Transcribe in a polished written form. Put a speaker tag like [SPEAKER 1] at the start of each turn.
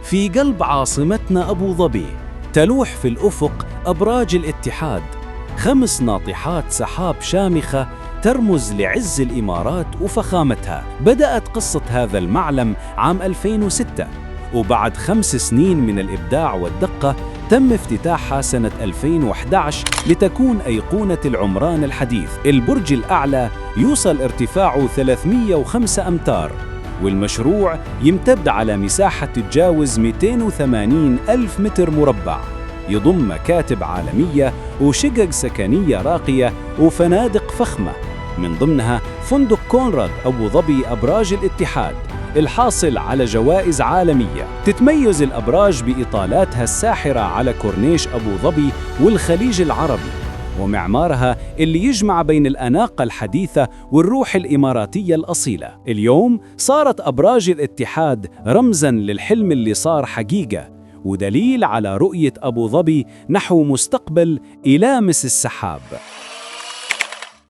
[SPEAKER 1] في قلب عاصمتنا أبو ظبي تلوح في الأفق أبراج الاتحاد، 5 ناطحات سحاب شامخة ترمز لعز الإمارات وفخامتها. بدأت قصة هذا المعلم عام 2006، وبعد 5 سنين من الإبداع والدقة تم افتتاحها سنة 2011 لتكون أيقونة العمران الحديث. البرج الأعلى يوصل ارتفاعه 305 أمتار، والمشروع يمتد على مساحة تتجاوز 280 ألف متر مربع، يضم مكاتب عالمية وشقق سكنية راقية وفنادق فخمة، من ضمنها فندق كونراد أبو ظبي أبراج الاتحاد الحاصل على جوائز عالمية. تتميز الأبراج بإطالاتها الساحرة على كورنيش أبو ظبي والخليج العربي، ومعمارها اللي يجمع بين الأناقة الحديثة والروح الإماراتية الأصيلة. اليوم صارت أبراج الاتحاد رمزاً للحلم اللي صار حقيقة، ودليل على رؤية أبو ظبي نحو مستقبل يلامس السحاب.